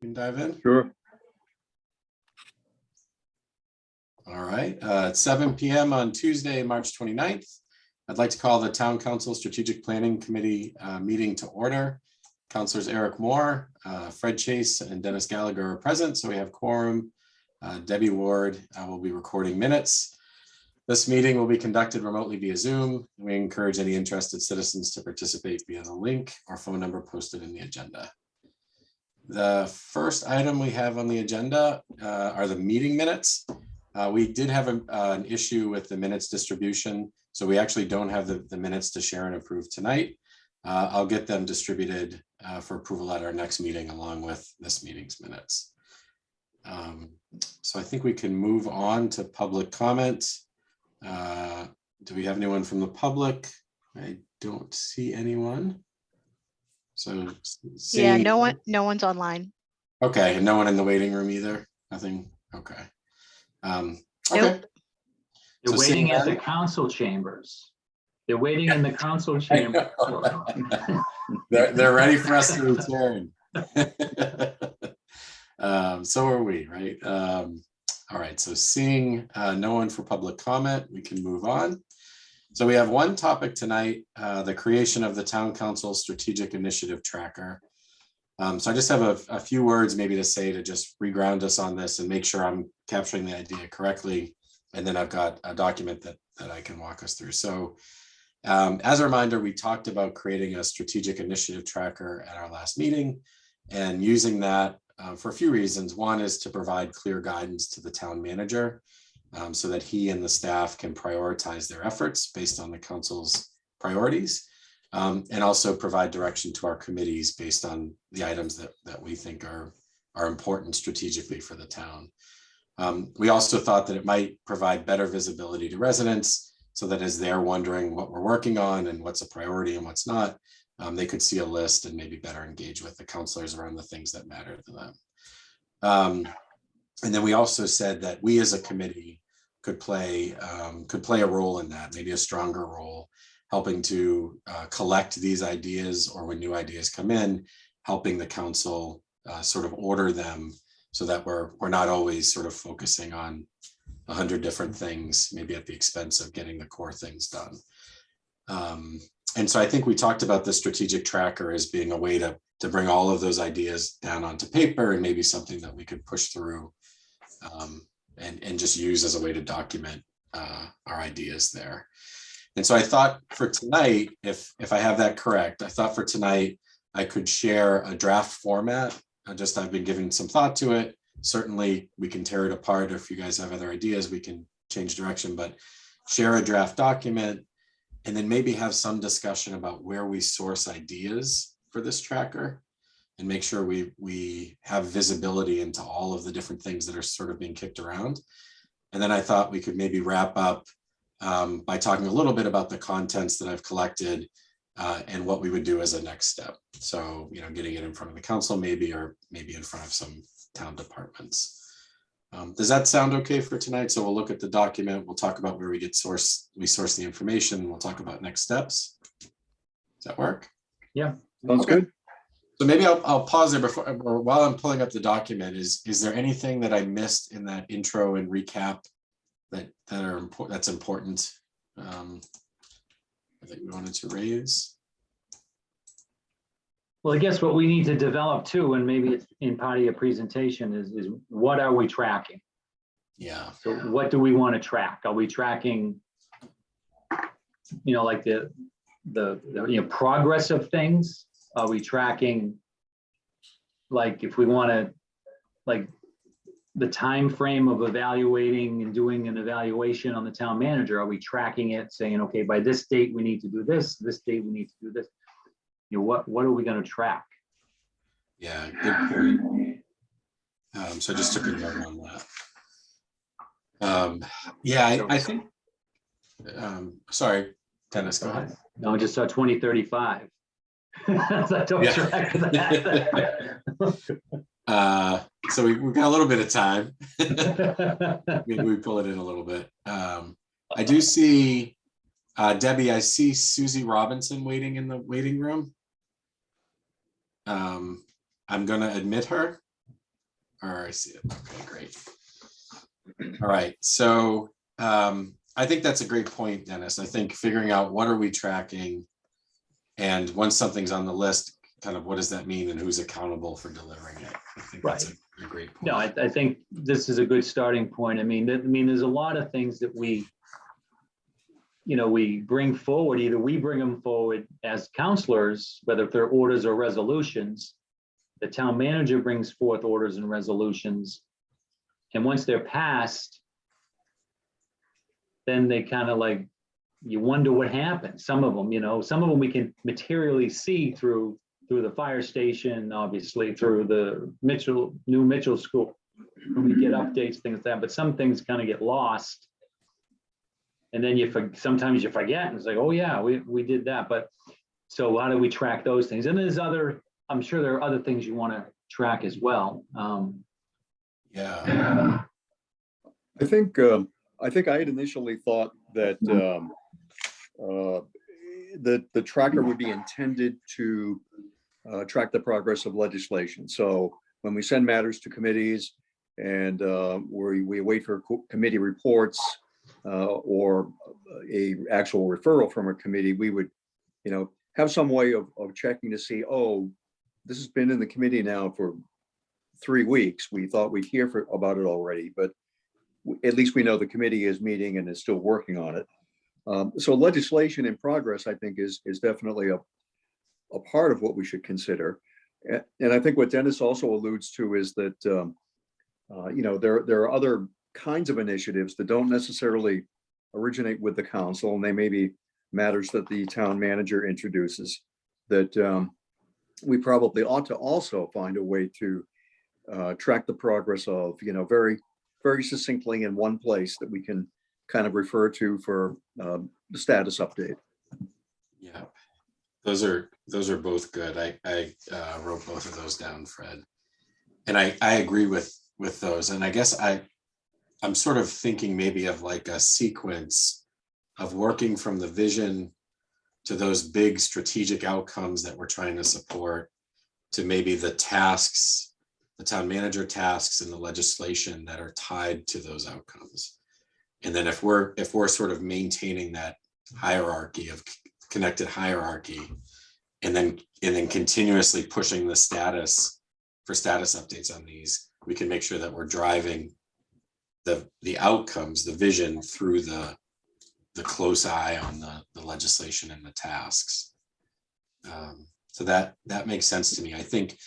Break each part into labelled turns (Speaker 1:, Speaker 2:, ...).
Speaker 1: We can dive in.
Speaker 2: Sure.
Speaker 1: All right, it's 7 p.m. on Tuesday, March 29th. I'd like to call the Town Council Strategic Planning Committee meeting to order. Councilors Eric Moore, Fred Chase, and Dennis Gallagher are present, so we have quorum. Debbie Ward will be recording minutes. This meeting will be conducted remotely via Zoom. We encourage any interested citizens to participate via the link or phone number posted in the agenda. The first item we have on the agenda are the meeting minutes. We did have an issue with the minutes distribution, so we actually don't have the minutes to share and approve tonight. I'll get them distributed for approval at our next meeting along with this meeting's minutes. So I think we can move on to public comment. Do we have anyone from the public? I don't see anyone. So
Speaker 3: yeah, no one's online.
Speaker 1: Okay, and no one in the waiting room either? Nothing? Okay. Okay.
Speaker 3: Nope.
Speaker 4: They're waiting at the council chambers. They're waiting in the council chamber.
Speaker 1: They're ready for us to return. So are we, right? All right, so seeing no one for public comment, we can move on. So we have one topic tonight, the creation of the Town Council Strategic Initiative Tracker. So I just have a few words maybe to say to just reground us on this and make sure I'm capturing the idea correctly. And then I've got a document that I can walk us through. So as a reminder, we talked about creating a strategic initiative tracker at our last meeting and using that for a few reasons. One is to provide clear guidance to the town manager so that he and the staff can prioritize their efforts based on the council's priorities, and also provide direction to our committees based on the items that we think are important strategically for the town. We also thought that it might provide better visibility to residents so that as they're wondering what we're working on and what's a priority and what's not, they could see a list and maybe better engage with the councilors around the things that matter to them. And then we also said that we as a committee could play a role in that, maybe a stronger role, helping to collect these ideas, or when new ideas come in, helping the council sort of order them so that we're not always sort of focusing on 100 different things, maybe at the expense of getting the core things done. And so I think we talked about the strategic tracker as being a way to bring all of those ideas down onto paper and maybe something that we could push through and just use as a way to document our ideas there. And so I thought for tonight, if I have that correct, I thought for tonight I could share a draft format. I've been giving some thought to it. Certainly we can tear it apart. If you guys have other ideas, we can change direction, but share a draft document and then maybe have some discussion about where we source ideas for this tracker and make sure we have visibility into all of the different things that are sort of being kicked around. And then I thought we could maybe wrap up by talking a little bit about the contents that I've collected and what we would do as a next step. So, getting it in front of the council maybe, or maybe in front of some town departments. Does that sound okay for tonight? So we'll look at the document. We'll talk about where we source the information. We'll talk about next steps. Does that work?
Speaker 4: Yeah.
Speaker 2: Sounds good.
Speaker 1: So maybe I'll pause there before, or while I'm pulling up the document. Is there anything that I missed in that intro and recap that's important that we wanted to raise?
Speaker 4: Well, I guess what we need to develop too, and maybe it's in part of your presentation, is what are we tracking?
Speaker 1: Yeah.
Speaker 4: So what do we want to track? Are we tracking, like the progress of things? Are we tracking, like, if we want to, like, the time frame of evaluating and doing an evaluation on the town manager? Are we tracking it, saying, okay, by this date we need to do this date we need to do this? What are we going to track?
Speaker 1: Yeah, good point. So I just took a note on that. Yeah, I think. Sorry, Dennis, go ahead.
Speaker 4: No, I just saw 2035. I don't track that.
Speaker 1: So we've got a little bit of time. Maybe we pull it in a little bit. I do see Debbie. I see Susie Robinson waiting in the waiting room. I'm going to admit her. or I see it. Okay, great. All right, so I think that's a great point, Dennis. I think figuring out what are we tracking, and once something's on the list, kind of what does that mean and who's accountable for delivering it? I think that's a great point.
Speaker 4: No, I think this is a good starting point. I mean, there's a lot of things that we bring forward. Either we bring them forward as counselors, whether they're orders or resolutions. The town manager brings forth orders and resolutions. And once they're passed, then they kind of like, you wonder what happened. Some of them we can materially see through the fire station, obviously through the new Mitchell School. We get updates, things like that, but some things kind of get lost. And then sometimes you forget, and it's like, oh yeah, we did that. But so how do we track those things? And I'm sure there are other things you want to track as well.
Speaker 1: Yeah.
Speaker 2: I think I had initially thought that the tracker would be intended to track the progress of legislation. So when we send matters to committees and we wait for committee reports or a actual referral from a committee, we would, have some way of checking to see, oh, this has been in the committee now for 3 weeks. We thought we'd hear about it already, but at least we know the committee is meeting and is still working on it. So legislation in progress, I think, is definitely a part of what we should consider. And I think what Dennis also alludes to is that, there are other kinds of initiatives that don't necessarily originate with the council, and they may be matters that the town manager introduces that we probably ought to also find a way to track the progress of, very, very succinctly in one place that we can kind of refer to for the status update.
Speaker 1: Yeah, those are both good. I wrote both of those down, Fred, and I agree with those. And I guess I'm sort of thinking maybe of like a sequence of working from the vision to those big strategic outcomes that we're trying to support, to maybe the tasks, the town manager tasks and the legislation that are tied to those outcomes. And then if we're sort of maintaining that hierarchy of connected hierarchy, and then continuously pushing the status updates on these, we can make sure that we're driving the outcomes, the vision through the close eye on the legislation and the tasks. So that makes sense to me. I think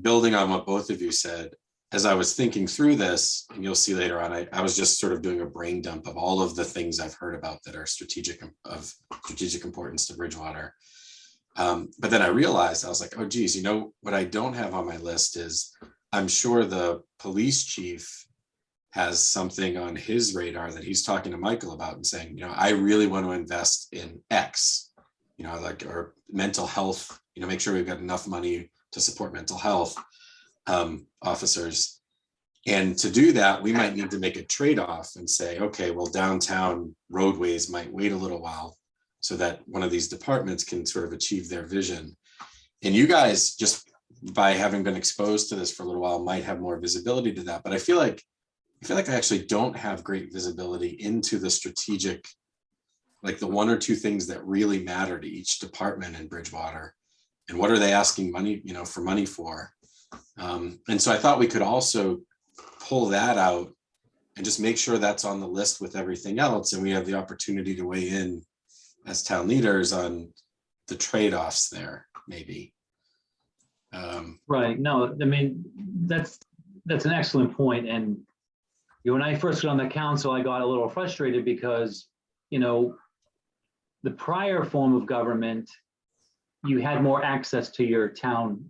Speaker 1: building on what both of you said, as I was thinking through this, and you'll see later on, I was just sort of doing a brain dump of all of the things I've heard about that are strategic importance to Bridgewater. But then I realized, I was like, oh geez, what I don't have on my list is, I'm sure the police chief has something on his radar that he's talking to Michael about and saying, I really want to invest in X, or mental health, make sure we've got enough money to support mental health officers. And to do that, we might need to make a trade-off and say, okay, well, downtown roadways might wait a little while so that one of these departments can sort of achieve their vision. And you guys, just by having been exposed to this for a little while, might have more visibility to that. But I feel like I actually don't have great visibility into the strategic, like the one or two things that really matter to each department in Bridgewater, and what are they asking money, for money for. And so I thought we could also pull that out and just make sure that's on the list with everything else. And we have the opportunity to weigh in as town leaders on the trade-offs there, maybe.
Speaker 4: Right. No, I mean, that's an excellent point. And when I first got on the council, I got a little frustrated because, the prior form of government, you had more access to your town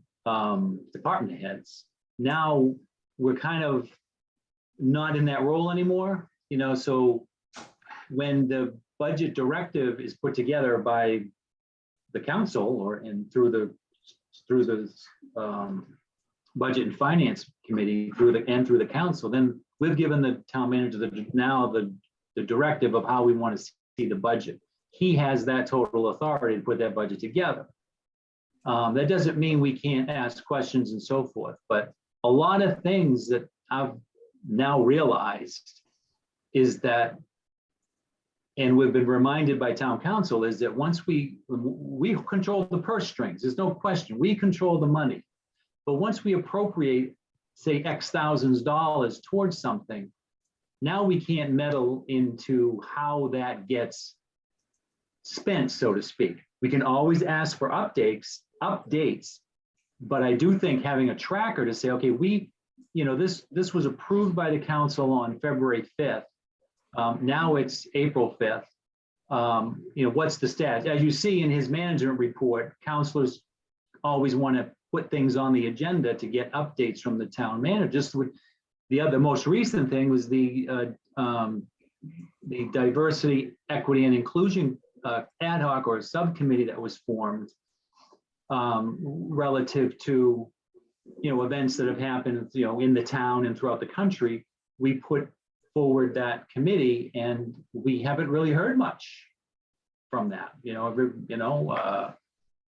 Speaker 4: department heads. Now we're kind of not in that role anymore, so when the budget directive is put together by the council and through the budget and finance committee through the council, then we've given the town manager the directive of how we want to see the budget. He has that total authority to put that budget together. That doesn't mean we can't ask questions and so forth, but a lot of things that I've now realized is that, and we've been reminded by town council, is that once we control the purse strings, there's no question, we control the money. But once we appropriate, say, X thousands of dollars towards something, now we can't meddle into how that gets spent, so to speak. We can always ask for updates, but I do think having a tracker to say, okay, this was approved by the council on February 5th. Now it's April 5th. What's the status? As you see in his management report, councilors always want to put things on the agenda to get updates from the town manager. Just the most recent thing was the diversity, equity, and inclusion ad hoc or subcommittee that was formed relative to events that have happened in the town and throughout the country. We put forward that committee, and we haven't really heard much from that.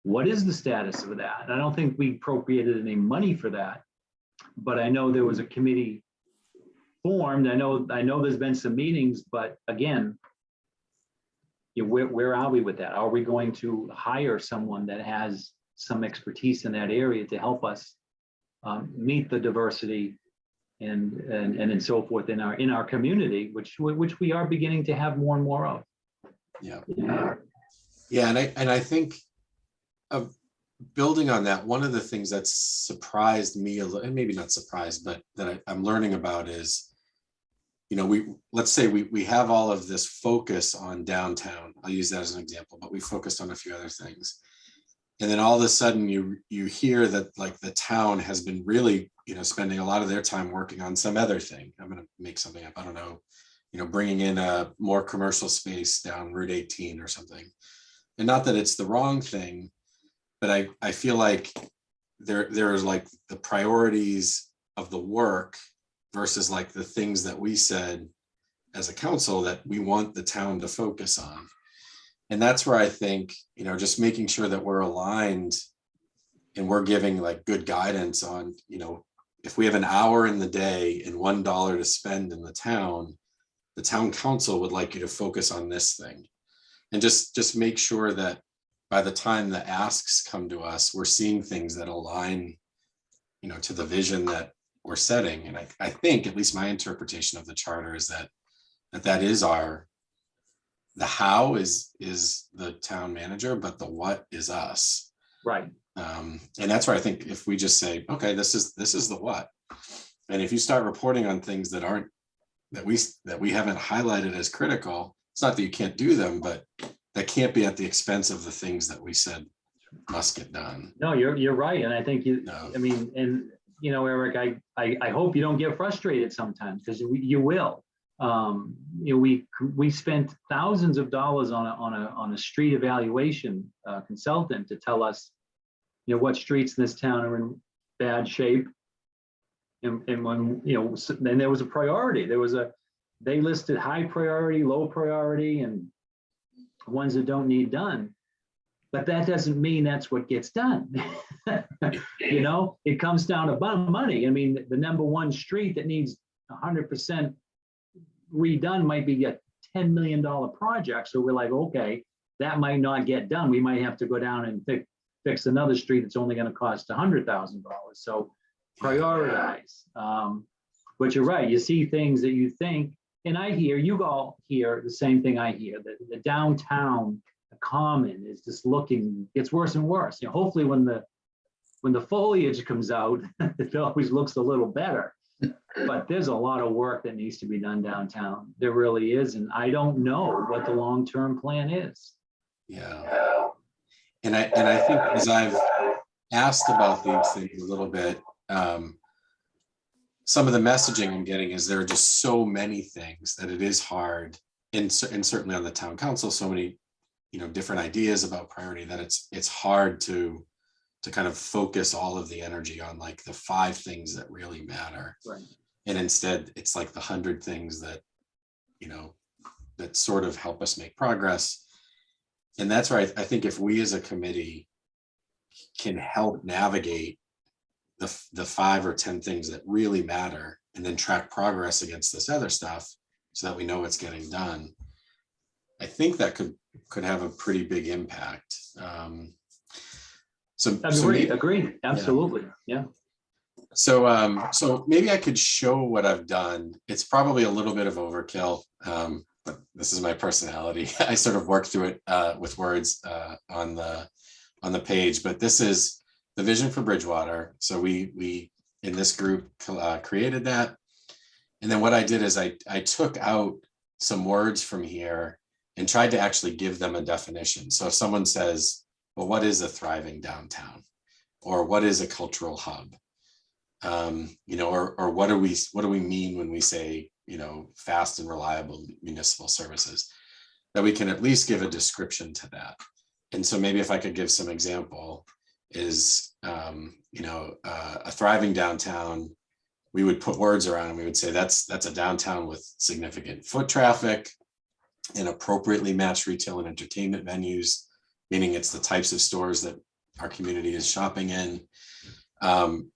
Speaker 4: What is the status of that? And I don't think we appropriated any money for that, but I know there was a committee formed. I know there's been some meetings, but again, where are we with that? Are we going to hire someone that has some expertise in that area to help us meet the diversity and so forth in our community, which we are beginning to have more and more of?
Speaker 1: Yeah. And I think building on that, one of the things that surprised me a little, and maybe not surprised, but that I'm learning about is, let's say we have all of this focus on downtown. I'll use that as an example, but we focused on a few other things. And then all of a sudden you hear that like the town has been really, spending a lot of their time working on some other thing. I'm going to make something up. I don't know, bringing in a more commercial space down Route 18 or something. And not that it's the wrong thing, but I feel like there's like the priorities of the work versus like the things that we said as a council that we want the town to focus on. And that's where I think, just making sure that we're aligned and we're giving like good guidance on, if we have an hour in the day and $1 to spend in the town council would like you to focus on this thing. And just make sure that by the time the asks come to us, we're seeing things that align, to the vision that we're setting. And I think, at least my interpretation of the charter is that is the how is the town manager, but the what is us.
Speaker 4: Right.
Speaker 1: And that's where I think if we just say, okay, this is the what. And if you start reporting on things that we haven't highlighted as critical, it's not that you can't do them, but that can't be at the expense of the things that we said must get done.
Speaker 4: No, you're right. And I think Eric, I hope you don't get frustrated sometimes, because you will. We spent thousands of dollars on a street evaluation consultant to tell us, what streets in this town are in bad shape. And when, then there was a priority. They listed high priority, low priority, and ones that don't need done. But that doesn't mean that's what gets done. It comes down to money. I mean, the number one street that needs 100% redone might be a $10 million project. So we're like, okay, that might not get done. We might have to go down and fix another street that's only going to cost $100,000. So prioritize. But you're right. You see things that you think, and you all hear the same thing I hear, that the downtown, the common is just gets worse and worse. Hopefully when the foliage comes out, it always looks a little better. But there's a lot of work that needs to be done downtown. There really is. And I don't know what the long-term plan is.
Speaker 1: Yeah. And I think as I've asked about these things a little bit, some of the messaging I'm getting is there are just so many things that it is hard, and certainly on the town council, so many, different ideas about priority that it's hard to kind of focus all of the energy on like the 5 things that really matter.
Speaker 4: Right.
Speaker 1: And instead it's like the 100 things that, that sort of help us make progress. And that's where I think if we as a committee can help navigate the 5 or 10 things that really matter, and then track progress against this other stuff so that we know what's getting done. I think that could have a pretty big impact.
Speaker 4: Agree. Absolutely. Yeah.
Speaker 1: So maybe I could show what I've done. It's probably a little bit of overkill, but this is my personality. I sort of work through it with words on the page, but this is the vision for Bridgewater. So we in this group created that. And then what I did is I took out some words from here and tried to actually give them a definition. So if someone says, well, what is a thriving downtown? Or what is a cultural hub? Or what do we mean when we say, fast and reliable municipal services? That we can at least give a description to that. And so maybe if I could give some example is, a thriving downtown, we would put words around and we would say that's a downtown with significant foot traffic and appropriately matched retail and entertainment venues, meaning it's the types of stores that our community is shopping in. And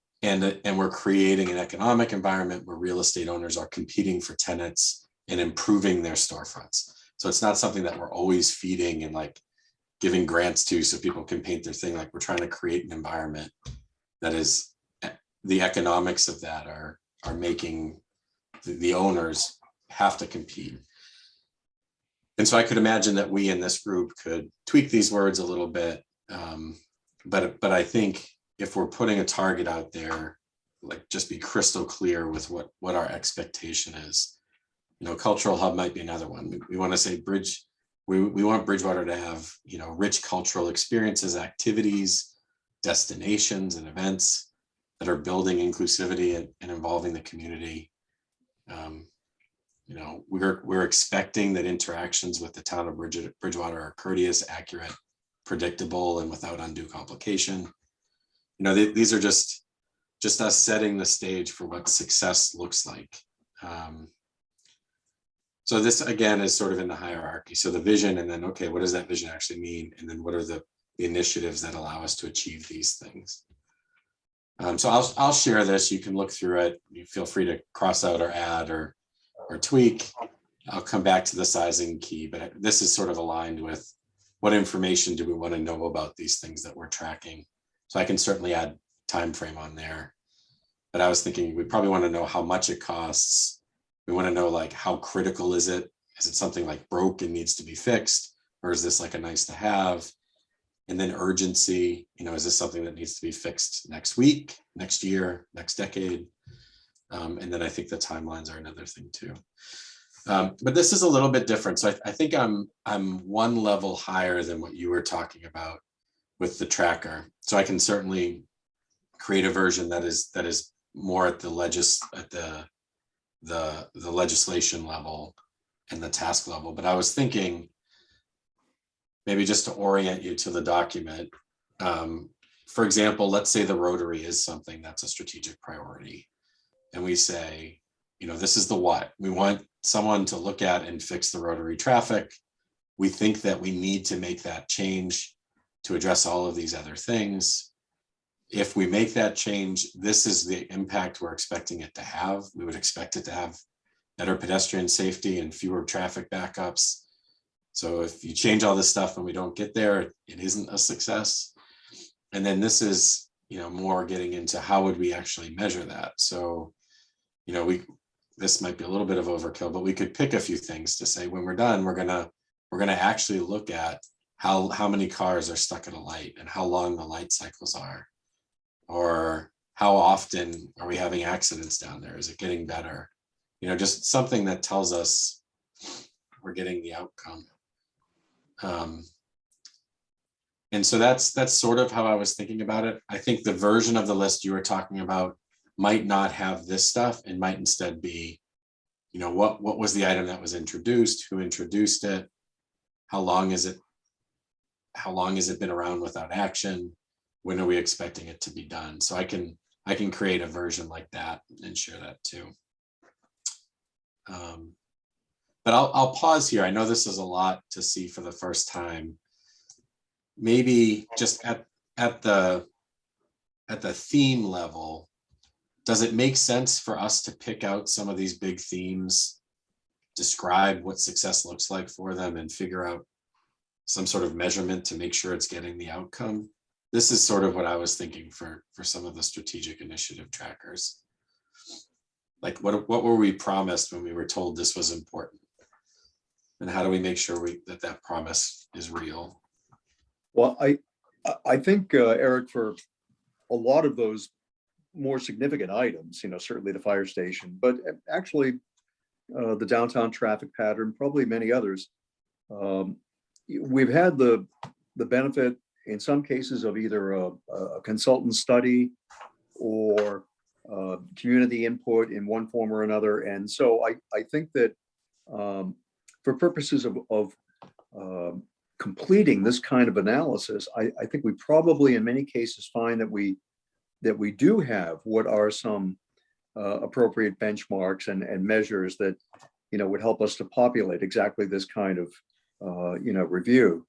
Speaker 1: we're creating an economic environment where real estate owners are competing for tenants and improving their storefronts. So it's not something that we're always feeding and like giving grants to so people can paint their thing. Like we're trying to create an environment that is, the economics of that are making the owners have to compete. And so I could imagine that we in this group could tweak these words a little bit. But I think if we're putting a target out there, like just be crystal clear with what our expectation is. Cultural hub might be another one. We want to say we want Bridgewater to have, rich cultural experiences, activities, destinations, and events that are building inclusivity and involving the community. We're expecting that interactions with the town of Bridgewater are courteous, accurate, predictable, and without undue complication. These are just us setting the stage for what success looks like. So this again is sort of in the hierarchy. So the vision, and then, okay, what does that vision actually mean? And then what are the initiatives that allow us to achieve these things? So I'll share this. You can look through it. You feel free to cross out or add or tweak. I'll come back to the sizing key, but this is sort of aligned with what information do we want to know about these things that we're tracking. So I can certainly add time frame on there. But I was thinking we probably want to know how much it costs. We want to know like how critical is it? Is it something like broke and needs to be fixed? Or is this like a nice to have? And then urgency, is this something that needs to be fixed next week, next year, next decade? And then I think the timelines are another thing too. But this is a little bit different. So I think I'm one level higher than what you were talking about with the tracker. So I can certainly create a version that is more at the legislation level and the task level. But I was thinking, maybe just to orient you to the document, for example, let's say the Rotary is something that's a strategic priority. And we say, this is the what. We want someone to look at and fix the Rotary traffic. We think that we need to make that change to address all of these other things. If we make that change, this is the impact we're expecting it to have. We would expect it to have better pedestrian safety and fewer traffic backups. So if you change all this stuff and we don't get there, it isn't a success. And then this is, more getting into how would we actually measure that? So, this might be a little bit of overkill, but we could pick a few things to say when we're done, we're gonna actually look at how many cars are stuck at a light and how long the light cycles are, or how often are we having accidents down there? Is it getting better? Just something that tells us we're getting the outcome. And so that's sort of how I was thinking about it. I think the version of the list you were talking about might not have this stuff and might instead be, what was the item that was introduced, who introduced it, how long has it been around without action, when are we expecting it to be done? So I can create a version like that and share that too. But I'll pause here. I know this is a lot to see for the first time. Maybe just at the at the theme level, does it make sense for us to pick out some of these big themes, describe what success looks like for them, and figure out some sort of measurement to make sure it's getting the outcome? This is sort of what I was thinking for some of the strategic initiative trackers. Like what were we promised when we were told this was important? And how do we make sure that promise is real?
Speaker 2: Well, I think, Eric, for a lot of those more significant items, certainly the fire station, but actually the downtown traffic pattern, probably many others, we've had the benefit in some cases of either a consultant study or community input in one form or another. And so I think that for purposes of completing this kind of analysis, I think we probably in many cases find that we do have what are some appropriate benchmarks and measures that would help us to populate exactly this kind of review.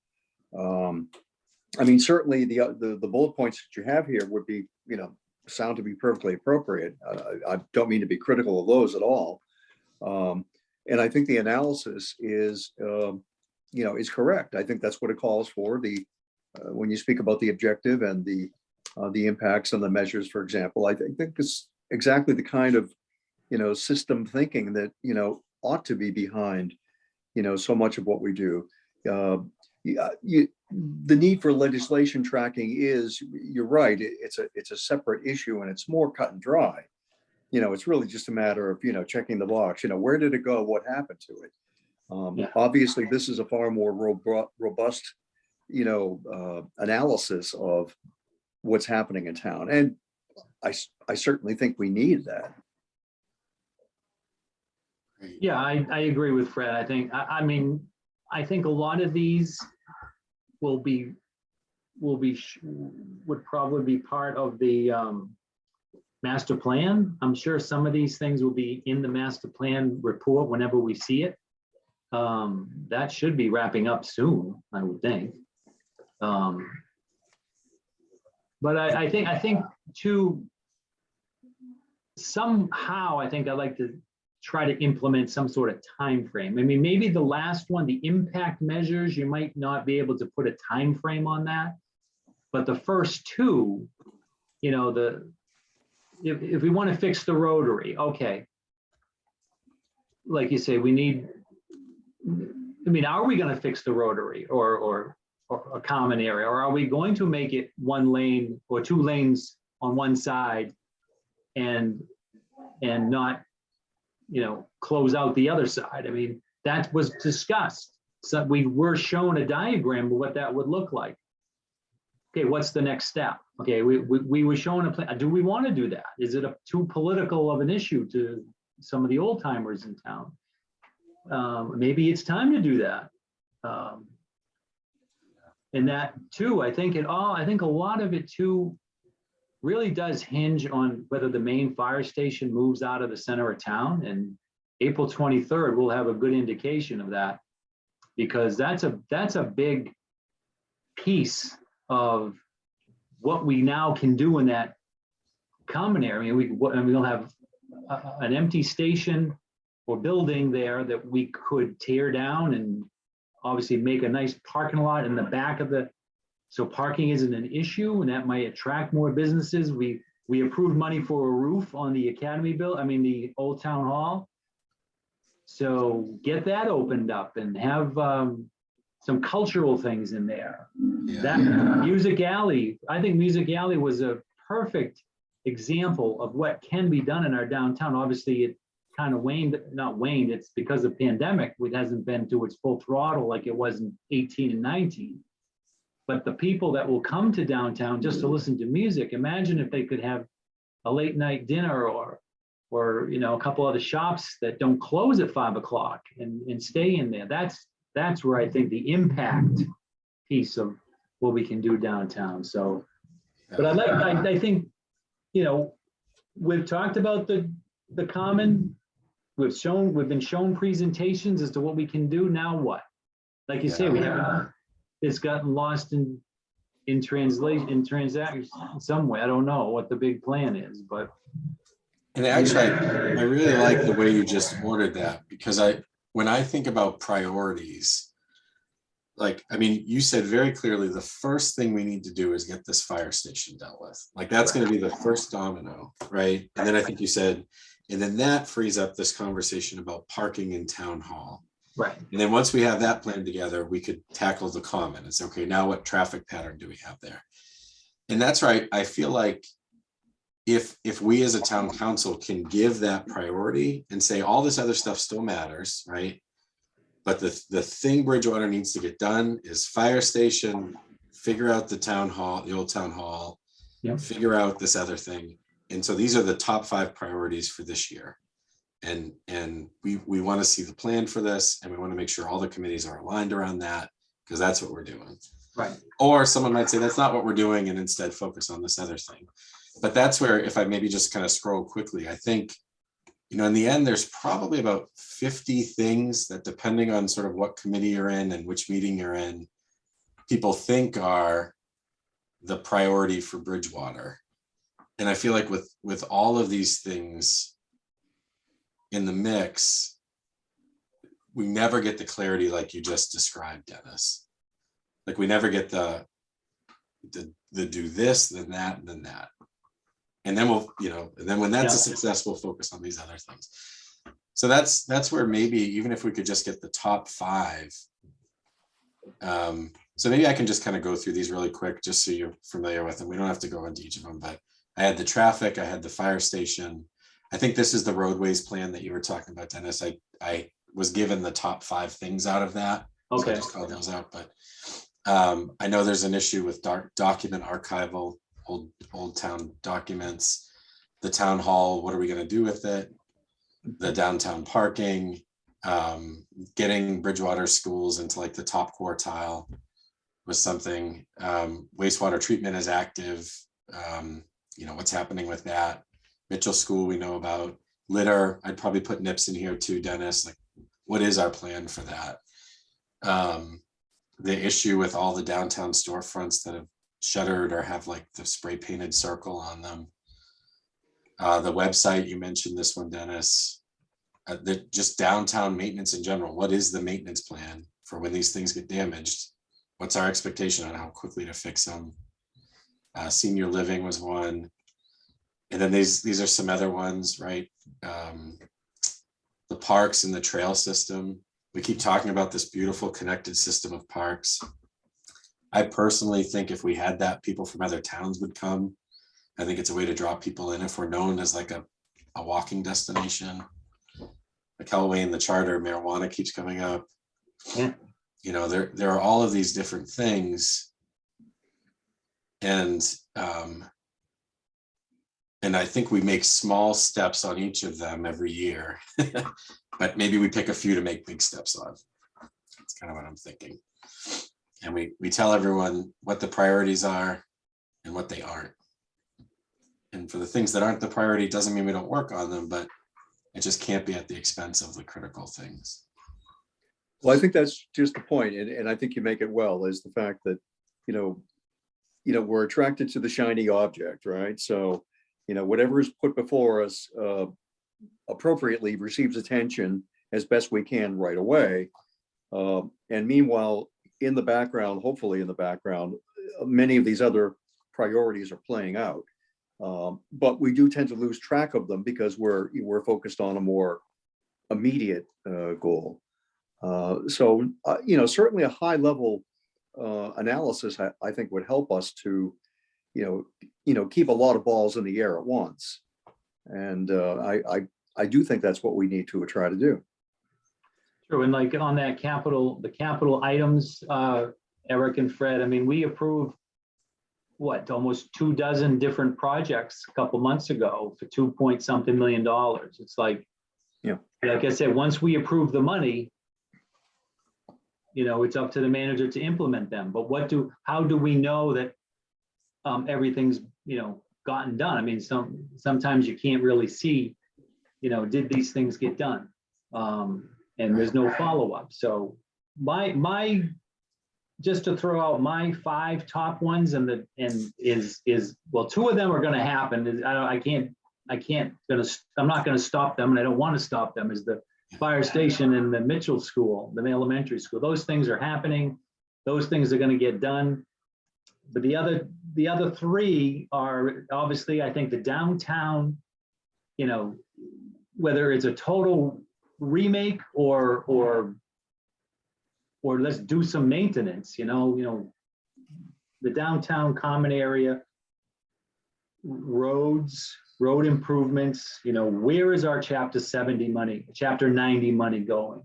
Speaker 2: I mean, certainly the bullet points that you have here would be sound to be perfectly appropriate. I don't mean to be critical of those at all. And I think the analysis is correct. I think that's what it calls for. When you speak about the objective and the impacts and the measures, for example, I think it's exactly the kind of system thinking that ought to be behind so much of what we do. The need for legislation tracking is, you're right, it's a separate issue and it's more cut and dry. It's really just a matter of checking the box. Where did it go? What happened to it? Obviously, this is a far more robust analysis of what's happening in town, and I certainly think we need that.
Speaker 4: Yeah, I agree with Fred. I mean, I think a lot of these would probably be part of the master plan. I'm sure some of these things will be in the master plan report whenever we see it. That should be wrapping up soon, I would think. But I think too, somehow, I think I'd like to try to implement some sort of time frame. I mean, maybe the last one, the impact measures, you might not be able to put a time frame on that. But the first two, if we want to fix the rotary, okay. Like you say, we need, I mean, are we going to fix the rotary or a common area, or are we going to make it one lane or two lanes on one side and not close out the other side? I mean, that was discussed. So we were shown a diagram of what that would look like. Okay, what's the next step? Okay, we were shown a plan. Do we want to do that? Is it too political of an issue to some of the old timers in town? Maybe it's time to do that. And that too, I think a lot of it too really does hinge on whether the main fire station moves out of the center of town, and April 23rd we'll have a good indication of that, because that's a big piece of what we now can do in that common area. We'll have an empty station or building there that we could tear down and obviously make a nice parking lot in the back of so parking isn't an issue, and that might attract more businesses. We approved money for a roof on the the Old Town Hall. So get that opened up and have some cultural things in there. Music Alley, I think Music Alley was a perfect example of what can be done in our downtown. Obviously, it kind of not waned, it's because of pandemic, it hasn't been to its full throttle like it was in 18 and 19. But the people that will come to downtown just to listen to music, imagine if they could have a late night dinner or a couple other shops that don't close at 5 o'clock and stay in there. That's where I think the impact piece of what we can do downtown. So, but I think, we've talked about the common, we've been shown presentations as to what we can do. Now what? Like you say, we have, it's gotten lost in in translation, in transaction, in some way. I don't know what the big plan is, but
Speaker 1: And actually, I really like the way you just ordered that, because when I think about priorities, like, I mean, you said very clearly, the first thing we need to do is get this fire station dealt with. Like, that's going to be the first domino, right? And then I think you said, and then that frees up this conversation about parking in town hall.
Speaker 4: right.
Speaker 1: And then once we have that plan together, we could tackle the comment. It's okay, now what traffic pattern do we have there? And that's right. I feel like if we as a town council can give that priority and say all this other stuff still matters, right? But the thing Bridgewater needs to get done is fire station, figure out the town hall, the old town hall,
Speaker 4: Yep.
Speaker 1: figure out this other thing. And so these are the top 5 priorities for this year. And we want to see the plan for this, and we want to make sure all the committees are aligned around that, because that's what we're doing.
Speaker 4: Right.
Speaker 1: Or someone might say that's not what we're doing, and instead focus on this other thing. But that's where, if I maybe just kind of scroll quickly, I think, you know, in the end, there's probably about 50 things that, depending on sort of what committee you're in and which meeting you're in, people think are the priority for Bridgewater. And I feel like with all of these things in the mix, we never get the clarity like you just described, Dennis. Like, we never get the do this, then that, and then that. And then we'll, you know, and then when that's a success, we'll focus on these other things. So that's where maybe, even if we could just get the top 5. So maybe I can just kind of go through these really quick, just so you're familiar with them. We don't have to go into each of them, but I had the traffic, I had the fire station. I think this is the roadways plan that you were talking about, Dennis. I was given the top 5 things out of that. So
Speaker 4: Okay.
Speaker 1: I just called those out, but I know there's an issue with document archival, old town documents, the town hall, what are we going to do with it? The downtown parking, getting Bridgewater schools into like the top quartile was something. Wastewater treatment is active. You know, what's happening with that? Mitchell School, we know about. Litter, I'd probably put NIPS in here too, Dennis. Like, what is our plan for that? The issue with all the downtown storefronts that have shuttered or have like the spray painted circle on them. The website, you mentioned this one, Dennis. Just downtown maintenance in general. What is the maintenance plan for when these things get damaged? What's our expectation on how quickly to fix them? Senior living was one. And then these are some other ones, right? The parks and the trail system. We keep talking about this beautiful connected system of parks. I personally think if we had that, people from other towns would come. I think it's a way to draw people in if we're known as like a walking destination. Like Halloween, the charter, marijuana keeps coming up.
Speaker 4: Yeah.
Speaker 1: You know, there are all of these different things. And I think we make small steps on each of them every year, but maybe we pick a few to make big steps on. That's kind of what I'm thinking. And we tell everyone what the priorities are and what they aren't. And for the things that aren't the priority, doesn't mean we don't work on them, but it just can't be at the expense of the critical things.
Speaker 2: Well, I think that's just the point, and I think you make it well, is the fact that, you know, we're attracted to the shiny object, right? So, you know, whatever is put before us appropriately receives attention as best we can right away. And meanwhile, in the background, hopefully in the background, many of these other priorities are playing out. But we do tend to lose track of them because we're focused on a more immediate goal. So, you know, certainly a high level analysis, I think, would help us to, you know, keep a lot of balls in the air at once. And I do think that's what we need to try to do.
Speaker 4: True, and like on that the capital items, Eric and Fred, I mean, we approved almost 24 different projects a couple months ago for $2 million. It's like,
Speaker 2: yeah,
Speaker 4: like I said, once we approve the money, you know, it's up to the manager to implement them. But how do we know that everything's, you know, gotten done? I mean, sometimes you can't really see, you know, did these things get done? And there's no follow-up. So my just to throw out my 5 top ones, and well, 2 of them are going to happen. I'm not going to stop them, and I don't want to stop them, is the fire station and the Mitchell School, the elementary school. Those things are happening. Those things are going to get done. But the other 3 are obviously, I think the downtown, whether it's a total remake or let's do some maintenance, the downtown common area, road improvements, where is our chapter 70 money, chapter 90 money going?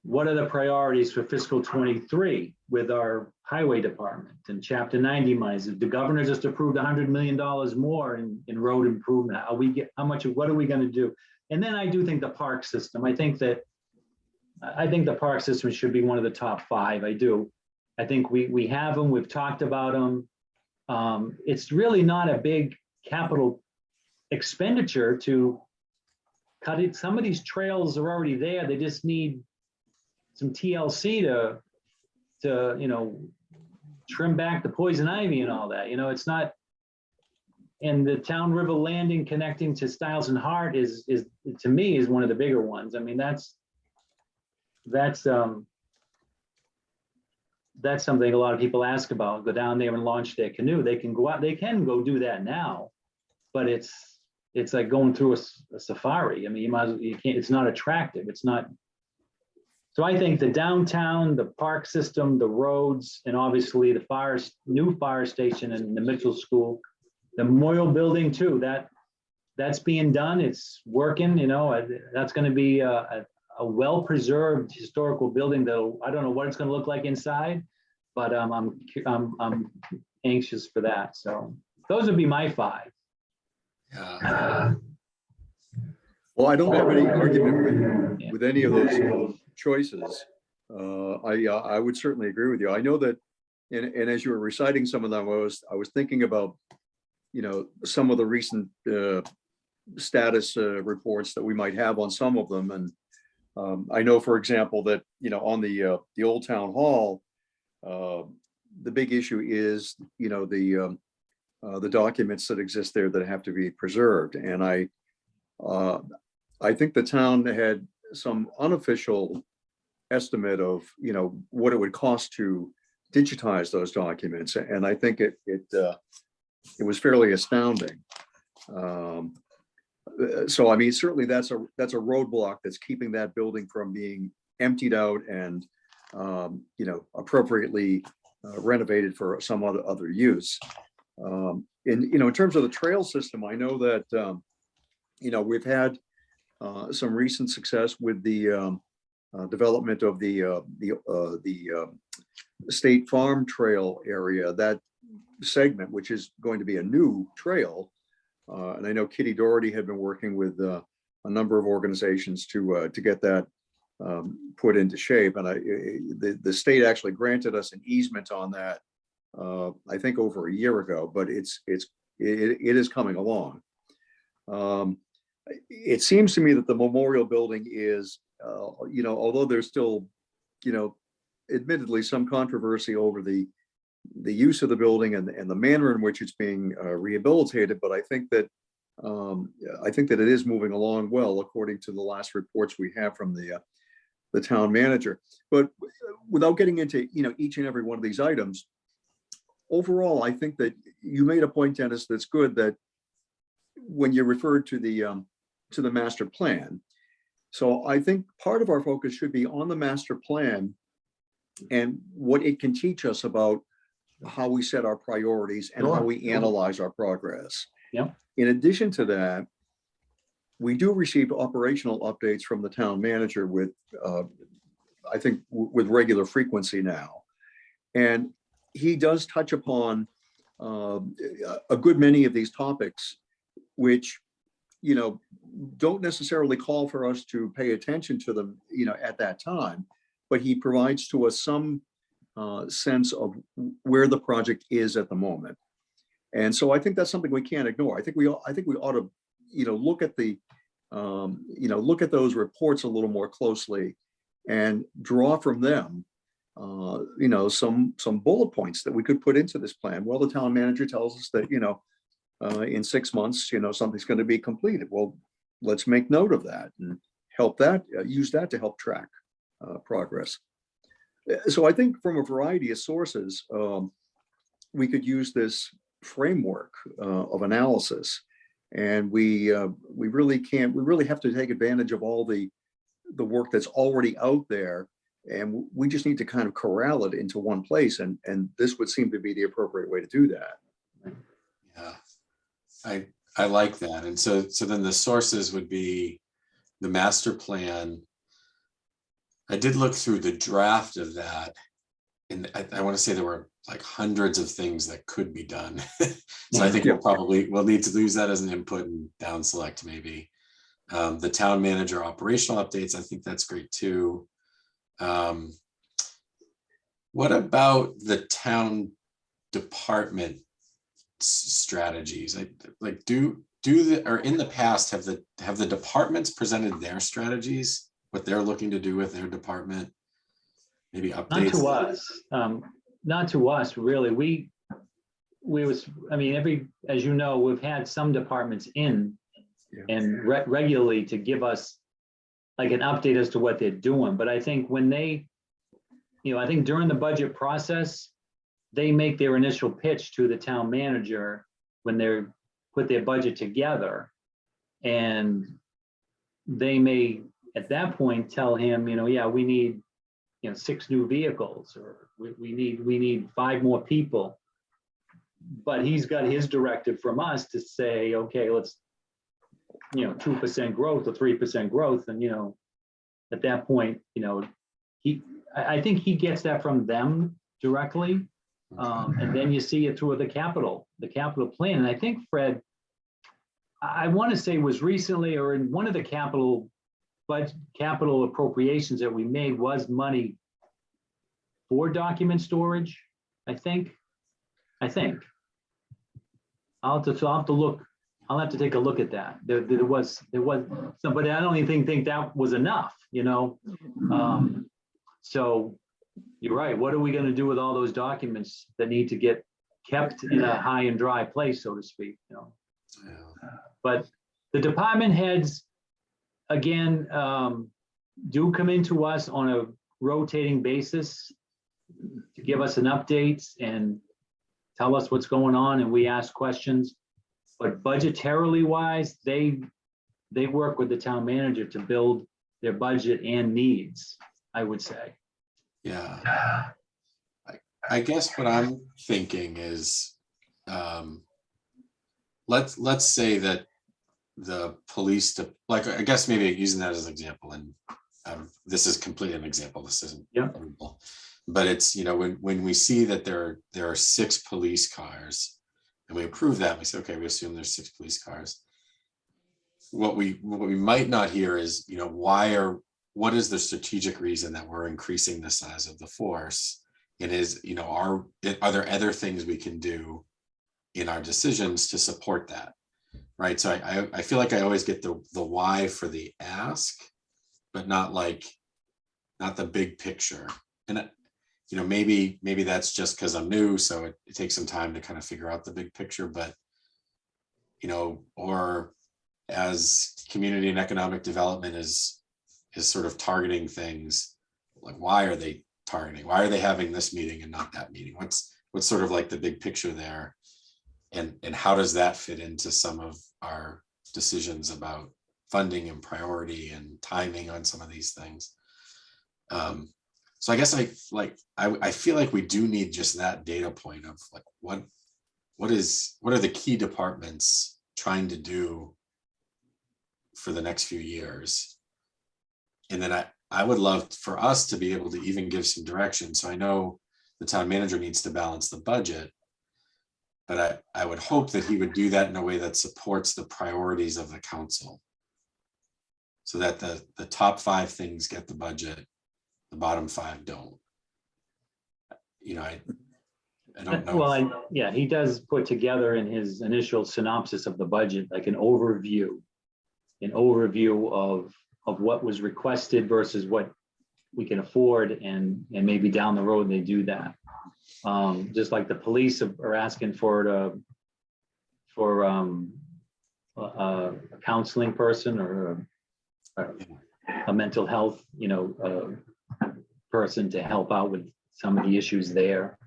Speaker 4: What are the priorities for fiscal 23 with our highway department and chapter 90 monies? The governor just approved $100 million more in road improvement. What are we going to do? And then I do think the park system, I think the park system should be one of the top 5. I do. I think we have them, we've talked about them. It's really not a big capital expenditure to cut it. Some of these trails are already there. They just need some TLC to trim back the poison ivy and all that. It's not. And the Town River Landing connecting to Stiles and Hart is to me is one of the bigger ones. I mean, that's something a lot of people ask about. Go down there and launch their canoe. They can go out. They can go do that now, but it's like going through a safari. I mean, you can't. It's not attractive. It's not. So I think the downtown, the park system, the roads, and obviously the new fire station and the Mitchell School, the memorial building too. That's being done. It's working. That's going to be a well-preserved historical building that I don't know what it's going to look like inside, but I'm anxious for that. So those would be my 5.
Speaker 1: Yeah.
Speaker 2: Well, I don't have any argument with any of those choices. I would certainly agree with you. I know that, and as you were reciting some of them, I was thinking about, some of the recent status reports that we might have on some of them. And I know, for example, that, on the Old Town Hall, the big issue is, the documents that exist there that have to be preserved. And I think the town had some unofficial estimate of, what it would cost to digitize those documents. And I think it was fairly astounding. So, I mean, certainly that's a roadblock that's keeping that building from being emptied out and, appropriately renovated for some other use. In terms of the trail system, I know that, we've had some recent success with the development of the State Farm Trail area, that segment, which is going to be a new trail. And I know Kitty Doherty had been working with a number of organizations to get that put into shape. And the state actually granted us an easement on that, I think over a year ago, but it is coming along. It seems to me that the memorial building is, although there's still, admittedly some controversy over the use of the building and the manner in which it's being rehabilitated, but I think that it is moving along well, according to the last reports we have from the town manager. But without getting into each and every one of these items, overall, I think that you made a point, Dennis, that's good, that when you referred to the master plan. So I think part of our focus should be on the master plan and what it can teach us about how we set our priorities and how we analyze our progress.
Speaker 4: Yeah.
Speaker 2: In addition to that, we do receive operational updates from the town manager with, I think, with regular frequency now. And he does touch upon a good many of these topics, which, don't necessarily call for us to pay attention to them, at that time, but he provides to us some sense of where the project is at the moment. And so I think that's something we can't ignore. I think we ought to, look at look at those reports a little more closely and draw from them some bullet points that we could put into this plan. Well, the town manager tells us that, in 6 months, something's going to be completed. Well, let's make note of that and use that to help track progress. So I think from a variety of sources, we could use this framework of analysis, and we really have to take advantage of all the work that's already out there, and we just need to kind of corral it into one place, and this would seem to be the appropriate way to do that.
Speaker 1: Yeah, I like that. And so then the sources would be the master plan. I did look through the draft of that, and I want to say there were like hundreds of things that could be done. So I think we'll need to use that as an input and down select maybe. The town manager operational updates, I think that's great too. What about the town department strategies? Or in the past, have the departments presented their strategies, what they're looking to do with their department? Maybe updates?
Speaker 4: Not to us, really. As you know, we've had some departments in and regularly to give us like an update as to what they're doing. But I think when I think during the budget process, they make their initial pitch to the town manager when they put their budget together. And they may, at that point, tell him, we need 6 new vehicles, or we need 5 more people. But he's got his directive from us to say, okay, let's 2% growth or 3% growth, and at that point, I think he gets that from them directly, and then you see it through the capital plan. And I think Fred, I want to say was recently or in one of the capital appropriations that we made was money for document storage. I think. I'll have to take a look at that. There was some, but I don't even think that was enough, So you're right. What are we going to do with all those documents that need to get kept in a high and dry place, so to speak? But the department heads, again, do come into us on a rotating basis to give us an update and tell us what's going on, and we ask questions. But budgetarily wise, they work with the town manager to build their budget and needs, I would say.
Speaker 1: Yeah. I guess what I'm thinking is, let's say that the police, I guess maybe using that as an example, and this is completely an example. This isn't, but it's, when we see that there are 6 police cars, and we approve that, we say, okay, we assume there's 6 police cars. What we might not hear is, what is the strategic reason that we're increasing the size of the force? And are there other things we can do in our decisions to support that? Right. So I feel like I always get the why for the ask, but not the big picture. And maybe that's just because I'm new, so it takes some time to kind of figure out the big picture. But or as community and economic development is sort of targeting things, like why are they targeting? Why are they having this meeting and not that meeting? What's sort of like the big picture there, and how does that fit into some of our decisions about funding and priority and timing on some of these things? So I guess I feel like we do need just that data point of like what are the key departments trying to do for the next few years, and then I would love for us to be able to even give some direction. So I know the town manager needs to balance the budget, but I would hope that he would do that in a way that supports the priorities of the council, so that the top 5 things get the budget, the bottom 5 don't. I don't know.
Speaker 4: Well, he does put together in his initial synopsis of the budget, like an overview of what was requested versus what we can afford, and maybe down the road they do that. Just like the police are asking for a counseling person or a mental health, person to help out with some of the issues there.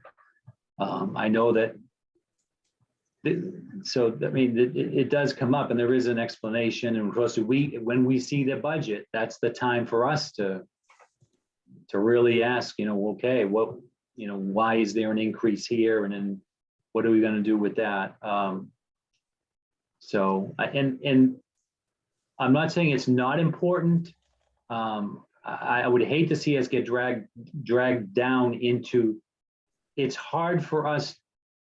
Speaker 4: I know that. So, I mean, it does come up, and there is an explanation. And of course, when we see the budget, that's the time for us to really ask, okay, what, why is there an increase here? And then what are we going to do with that? So, and I'm not saying it's not important. I would hate to see us get dragged down into, it's hard for us.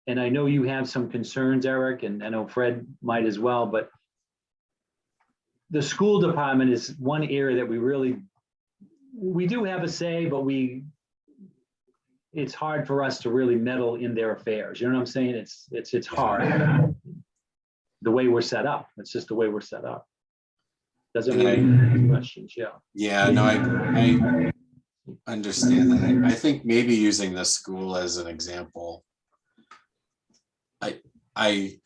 Speaker 4: And I know you have some concerns, Eric, and I know Fred might as well, but the school department is one area that we do have a say, but it's hard for us to really meddle in their affairs. You know what I'm saying? It's hard. The way we're set up. It's just the way we're set up. Doesn't mean questions, yeah.
Speaker 1: Yeah, no, I understand that. I think maybe using the school as an example, I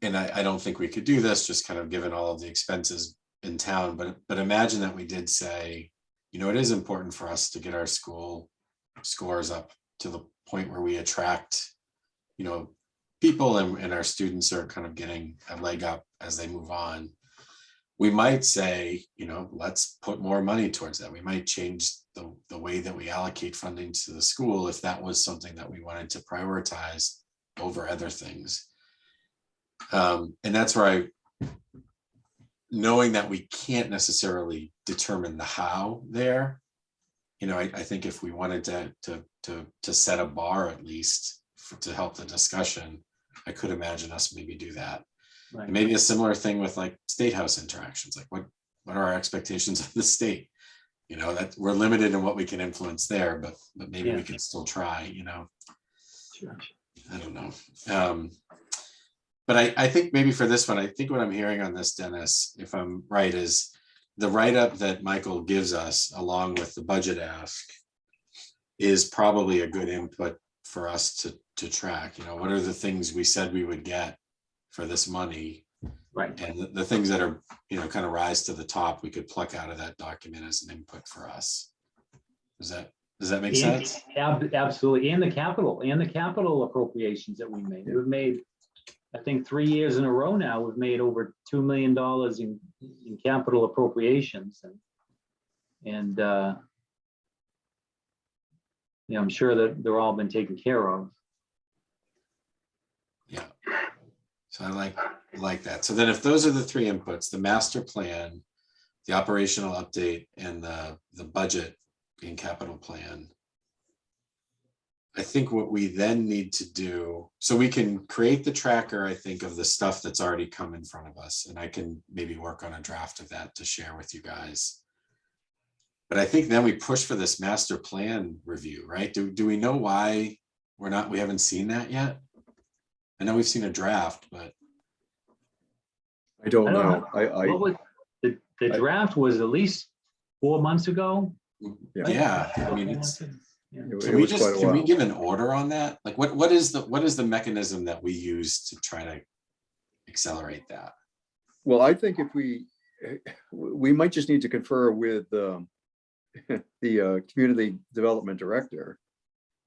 Speaker 1: don't think we could do this, just kind of given all of the expenses in town, but imagine that we did say, it is important for us to get our school scores up to the point where we attract, people and our students are kind of getting a leg up as they move on. We might say, let's put more money towards that. We might change the way that we allocate funding to the school if that was something that we wanted to prioritize over other things. And that's where knowing that we can't necessarily determine the how there, I think if we wanted to set a bar at least to help the discussion, I could imagine us maybe do that.
Speaker 4: Right.
Speaker 1: And maybe a similar thing with like state house interactions, like what are our expectations of the state? That we're limited in what we can influence there, but maybe we can still try,
Speaker 4: Sure.
Speaker 1: I don't know. But I think maybe for this one, I think what I'm hearing on this, Dennis, if I'm right, is the write-up that Michael gives us along with the budget ask is probably a good input for us to track. What are the things we said we would get for this money?
Speaker 4: Right.
Speaker 1: And the things that are, kind of rise to the top, we could pluck out of that document as an input for us. Does that make sense?
Speaker 4: Absolutely. And the capital appropriations that we made. We've made, I think 3 years in a row now, we've made over $2 million in capital appropriations. And I'm sure that they're all been taken care of.
Speaker 1: Yeah. So I like that. So then if those are the three inputs, the master plan, the operational update, and the budget and capital plan, I think what we then need to do, so we can create the tracker, I think, of the stuff that's already come in front of us, and I can maybe work on a draft of that to share with you guys. But I think then we push for this master plan review, right? Do we know why we haven't seen that yet? I know we've seen a draft, but
Speaker 2: I don't know.
Speaker 4: What was the draft was at least 4 months ago.
Speaker 1: yeah, I mean,
Speaker 2: It
Speaker 1: can we
Speaker 2: was quite a
Speaker 1: can we
Speaker 2: while.
Speaker 1: give an order on that? Like what is the mechanism that we use to try to accelerate that?
Speaker 2: Well, I think if we might just need to confer with the community development director.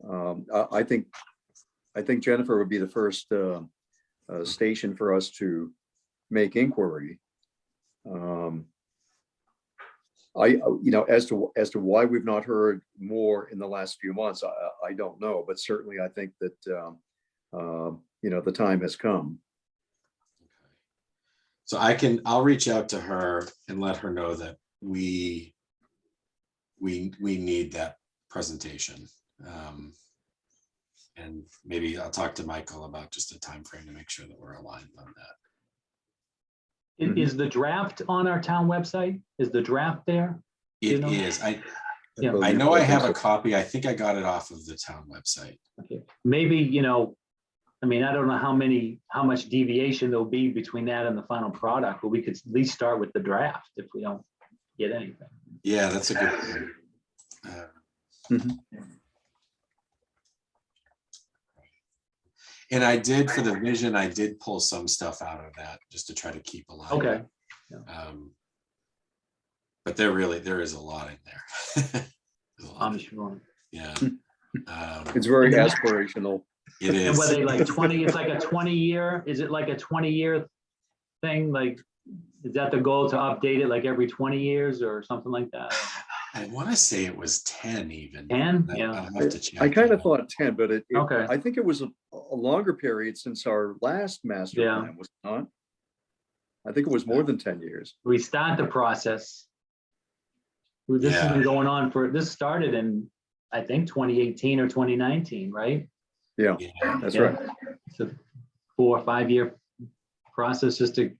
Speaker 2: I think Jennifer would be the first station for us to make inquiry. As to why we've not heard more in the last few months, I don't know, but certainly I think that the time has come.
Speaker 1: So I'll reach out to her and let her know that we need that presentation. And maybe I'll talk to Michael about just a time frame to make sure that we're aligned on that.
Speaker 4: Is the draft on our town website? Is the draft there?
Speaker 1: It is. I
Speaker 2: believe-
Speaker 1: know I have
Speaker 2: think
Speaker 1: a
Speaker 2: so.
Speaker 1: copy. I think I got it off of the town website.
Speaker 4: Okay. Maybe, I don't know how much deviation there'll be between that and the final product, but we could at least start with the draft if we don't get anything.
Speaker 1: Yeah, that's a good point.
Speaker 2: Mhm.
Speaker 1: And I did, for the vision, I did pull some stuff out of that just to try to keep alive.
Speaker 4: Okay.
Speaker 1: But there is a lot in there. There's a lot
Speaker 4: I'm
Speaker 1: in
Speaker 4: sure.
Speaker 1: there. Yeah.
Speaker 2: It's very
Speaker 4: And then-
Speaker 2: aspirational.
Speaker 1: It
Speaker 4: And were
Speaker 1: is.
Speaker 4: they like 20, it's like a 20-year, is it like a 20-year thing? Like, is that the goal, to update it like every 20 years or something like that?
Speaker 1: I want to say it was 10 even.
Speaker 4: 10?
Speaker 1: I-
Speaker 4: Yeah.
Speaker 1: I'll have to check.
Speaker 2: I kind of
Speaker 1: yeah.
Speaker 2: thought 10, but
Speaker 4: Okay.
Speaker 2: I think it was a longer period since our last master
Speaker 4: Yeah.
Speaker 2: plan, was it not? I think it was more than 10 years.
Speaker 4: We start the process. This has
Speaker 1: Yeah.
Speaker 4: been going on this started in, I think, 2018 or 2019, right?
Speaker 2: Yeah,
Speaker 1: Yeah.
Speaker 2: that's
Speaker 4: Yeah.
Speaker 2: right.
Speaker 4: It's a 4 or 5 year process just to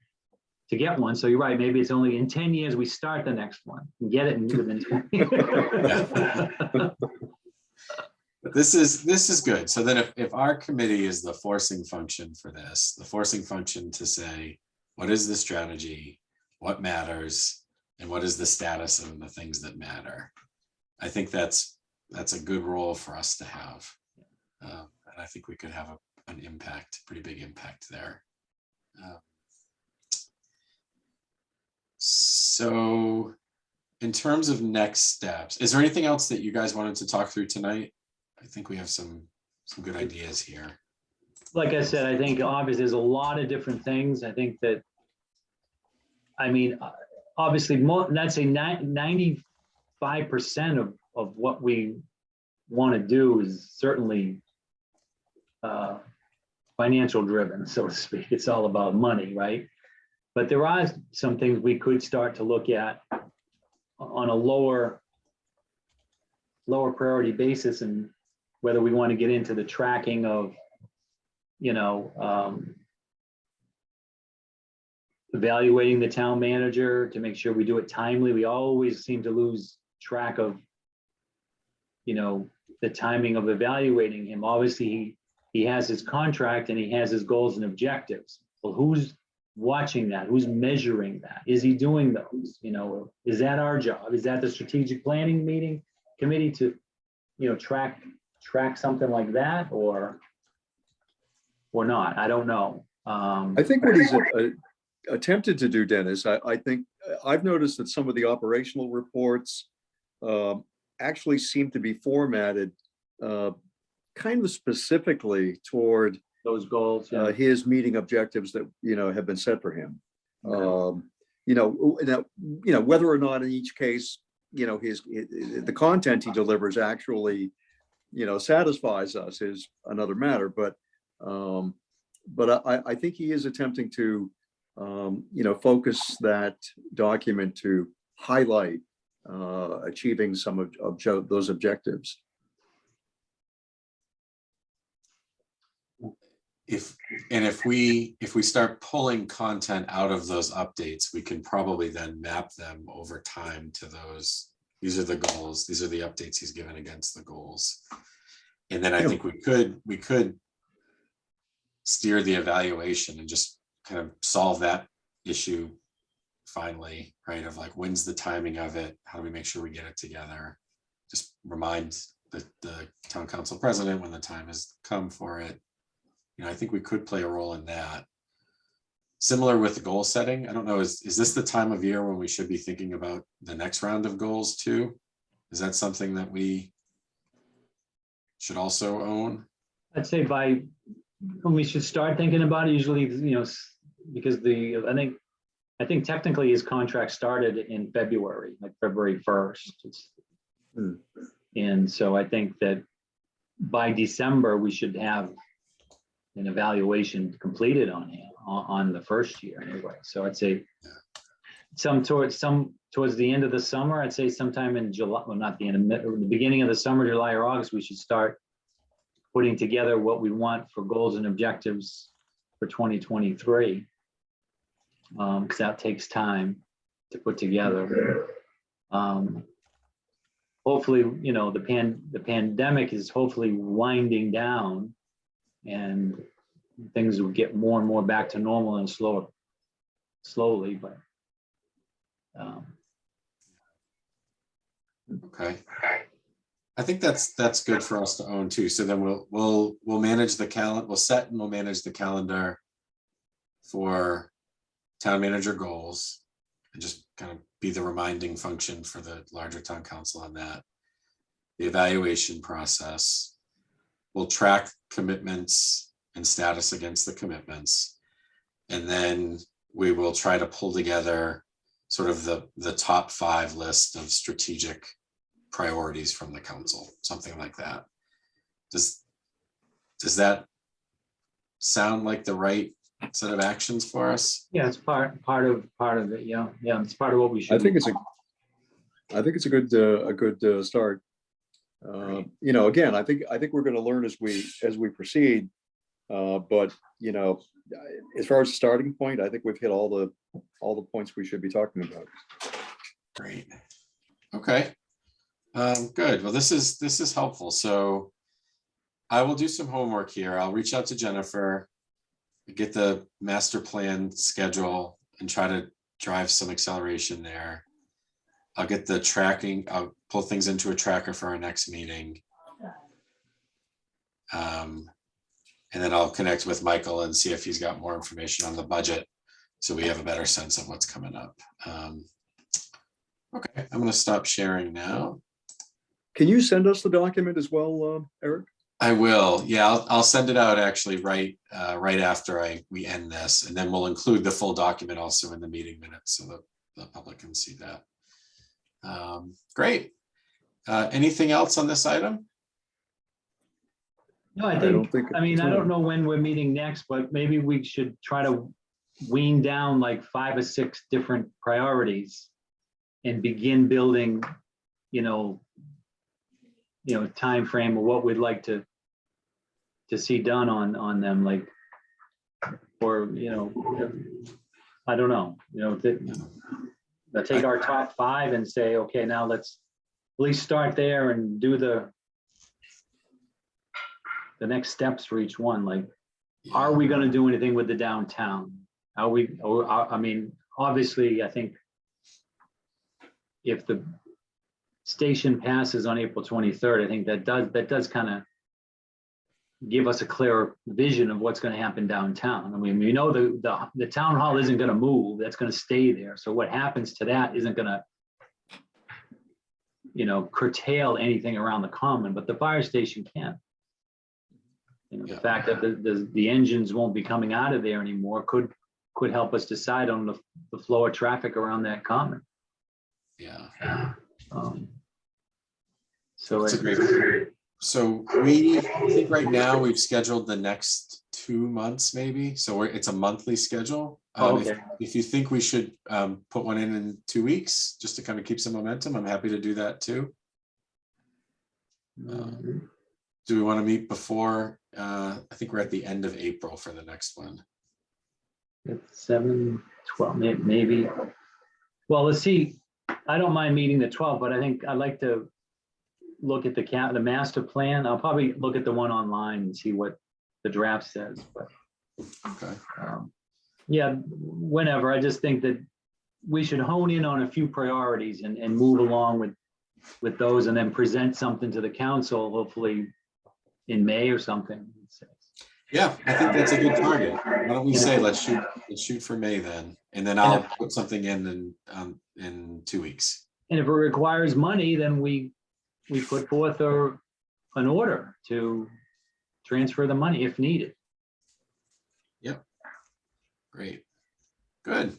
Speaker 4: get one. So you're right, maybe it's only in 10 years we start the next one and get it within 20.
Speaker 1: But this is good. So then if our committee is the forcing function for this, the forcing function to say, what is the strategy, what matters, and what is the status of the things that matter? I think that's a good role for us to have. And I think we could have an impact, pretty big impact there. So in terms of next steps, is there anything else that you guys wanted to talk through tonight? I think we have some good ideas here.
Speaker 4: Like I said, I think obviously there's a lot of different things. I think that, I mean, obviously, I'd say 95% of what we want to do is certainly financial driven, so to speak. It's all about money, right? But there are some things we could start to look at on a lower priority basis, and whether we want to get into the tracking of, evaluating the town manager to make sure we do it timely. We always seem to lose track of, the timing of evaluating him. Obviously, he has his contract and he has his goals and objectives. Well, who's watching that? Who's measuring that? Is he doing those? Is that our job? Is that the strategic planning committee to, track something like that, or not? I don't know.
Speaker 2: I think what he's attempted to do, Dennis, I think I've noticed that some of the operational reports actually seem to be formatted kind of specifically toward
Speaker 4: Those goals. Yeah.
Speaker 2: his meeting objectives that have been set for him.
Speaker 4: Okay.
Speaker 2: Whether or not in each case, the content he delivers actually, satisfies us is another matter. But I think he is attempting to, focus that document to highlight achieving some of those objectives.
Speaker 1: If we start pulling content out of those updates, we can probably then map them over time to those. These are the goals. These are the updates he's given against the goals. And then I think we could steer the evaluation and just kind of solve that issue finally, right? Of like, when's the timing of it? How do we make sure we get it together? Just remind the town council president when the time has come for it. I think we could play a role in that. Similar with the goal setting. I don't know, is this the time of year when we should be thinking about the next round of goals too? Is that something that we should also own?
Speaker 4: I'd say when we should start thinking about it, usually, because I think technically his contract started in February, like February 1st. And so I think that by December, we should have an evaluation completed on him on the first year anyway. So I'd say towards the end of the summer, I'd say sometime in July, well, not the end of the beginning of the summer, July or August, we should start putting together what we want for goals and objectives for 2023. Because that takes time to put together. Hopefully, the pandemic is hopefully winding down, and things will get more and more back to normal and slowly, but
Speaker 1: Okay. I think that's good for us to own too. So then we'll manage the calendar, we'll set and we'll manage the calendar for town manager goals and just kind of be the reminding function for the larger town council on that. The evaluation process. We'll track commitments and status against the commitments. And then we will try to pull together sort of the top 5 list of strategic priorities from the council, something like that. Does that sound like the right set of actions for us?
Speaker 4: Yeah, it's part of it. Yeah, it's part of what we should.
Speaker 2: I think it's a good start. You know, again, I think we're going to learn as we proceed. But you know, as far as starting point, I think we've hit all the points we should be talking about.
Speaker 1: Great. Okay. Good. Well, this is helpful. So I will do some homework here. I'll reach out to Jennifer, get the master plan schedule and try to drive some acceleration there. I'll get the tracking, I'll pull things into a tracker for our next meeting. And then I'll connect with Michael and see if he's got more information on the budget, so we have a better sense of what's coming up. Okay, I'm going to stop sharing now.
Speaker 2: Can you send us the document as well, Eric?
Speaker 1: I will. Yeah, I'll send it out actually right after we end this, and then we'll include the full document also in the meeting minutes so that the public can see that. Great. Anything else on this item?
Speaker 4: No, I
Speaker 2: don't think
Speaker 4: mean,
Speaker 2: it's
Speaker 4: I don't know when we're meeting next, but maybe we should try to wean down like 5 or 6 different priorities and begin building, you know, time frame of what we'd like to see done on them, like, or, you know, I don't know, you know, take our top 5 and say, okay, now let's at least start there and do the next steps for each one. Like, are we going to do anything with the downtown? I mean, obviously, I think if the station passes on April 23rd, I think that does kind of give us a clearer vision of what's going to happen downtown. I mean, we know the town hall isn't going to move; that's going to stay there. So what happens to that isn't going to, you know, curtail anything around the common, but the fire station can. You know, the fact that the engines won't be coming out of there anymore could help us decide on the flow of traffic around that common.
Speaker 1: Yeah.
Speaker 4: So
Speaker 1: That's a great. So I think right now we've scheduled the next 2 months maybe. So it's a monthly schedule.
Speaker 4: Okay.
Speaker 1: If you think we should put one in 2 weeks, just to kind of keep some momentum, I'm happy to do that too. Do we want to meet before? I think we're at the end of April for the next one.
Speaker 4: 7, 12, maybe. Well, let's see. I don't mind meeting the 12th, but I think I'd like to look at the master plan. I'll probably look at the one online and see what the draft says. But
Speaker 1: Okay.
Speaker 4: Yeah, whenever. I just think that we should hone in on a few priorities and move along with those, and then present something to the council, hopefully in May or something.
Speaker 1: Yeah, I think that's a good target. Why don't we say let's shoot for May then, and then I'll put something in 2 weeks.
Speaker 4: And if it requires money, then we put forth an order to transfer the money if needed.
Speaker 1: Yep. Great. Good.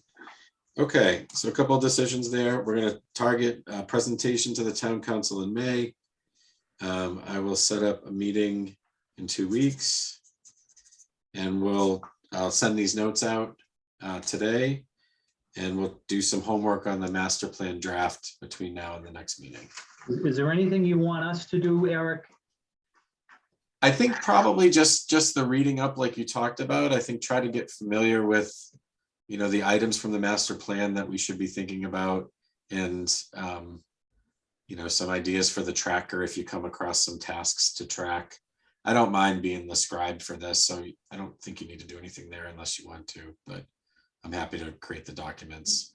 Speaker 1: Okay, so a couple of decisions there. We're going to target a presentation to the town council in May. I will set up a meeting in 2 weeks, and I'll send these notes out today, and we'll do some homework on the master plan draft between now and the next meeting.
Speaker 4: Is there anything you want us to do, Eric?
Speaker 1: I think probably just the reading up like you talked about. I think try to get familiar with, you know, the items from the master plan that we should be thinking about, and you know, some ideas for the tracker if you come across some tasks to track. I don't mind being the scribe for this, so I don't think you need to do anything there unless you want to, but I'm happy to create the documents.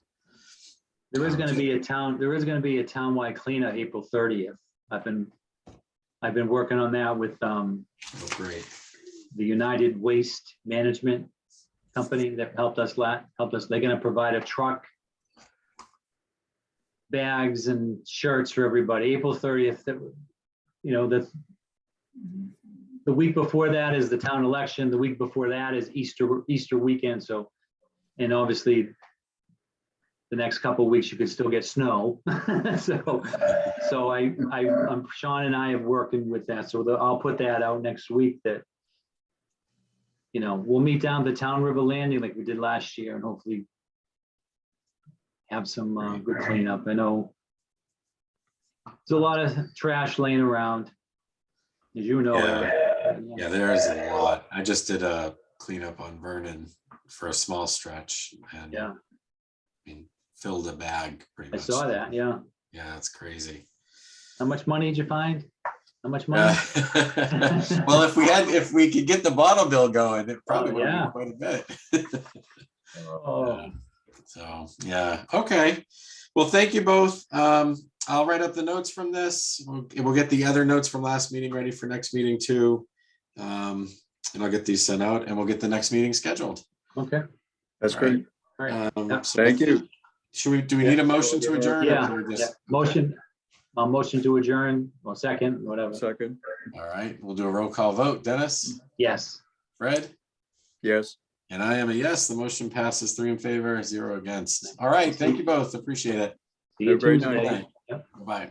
Speaker 4: There is going to be a townwide cleanup April 30th. I've been I've been working on that with
Speaker 1: Oh, great.
Speaker 4: the United Waste Management Company that helped us. They're gonna provide a truck, bags and shirts for everybody. April 30th, the week before that is the town election. The week before that is Easter weekend. So, and obviously the next couple of weeks you could still get snow. So Sean and I have working with that. So I'll put that out next week that, we'll meet down the Town River Landing like we did last year and hopefully have some good cleanup. I know there's a lot of trash laying around, as you know.
Speaker 1: Yeah, there is a lot. I just did a cleanup on Vernon for a small stretch and
Speaker 4: Yeah,
Speaker 1: I mean, filled a bag pretty
Speaker 4: I
Speaker 1: much.
Speaker 4: saw that. Yeah.
Speaker 1: Yeah, it's crazy.
Speaker 4: How much money did you find? How much money?
Speaker 1: Well, if we could get the bottle bill going, it probably would
Speaker 4: yeah.
Speaker 1: be quite a bit.
Speaker 4: Oh,
Speaker 1: Yeah. So, yeah, okay. Well, thank you both. I'll write up the notes from this. We'll get the other notes from last meeting ready for next meeting too. And I'll get these sent out and we'll get the next meeting scheduled.
Speaker 4: okay.
Speaker 2: That's
Speaker 1: All
Speaker 2: great.
Speaker 4: All right. Yep.
Speaker 1: So
Speaker 2: Thank you.
Speaker 1: do we need a motion to adjourn? or
Speaker 4: Yeah,
Speaker 1: can we just-
Speaker 4: motion to adjourn, or second, whatever.
Speaker 2: Second,
Speaker 1: All right, we'll do a roll call vote. Dennis,
Speaker 4: Yes.
Speaker 1: Fred,
Speaker 2: yes.
Speaker 1: and I am a yes. The motion passes 3 in favor, 0 against. All right, thank you both. Appreciate it.
Speaker 4: See you
Speaker 2: Have a great
Speaker 4: Tuesday.
Speaker 2: night.
Speaker 4: Yep.
Speaker 1: Bye.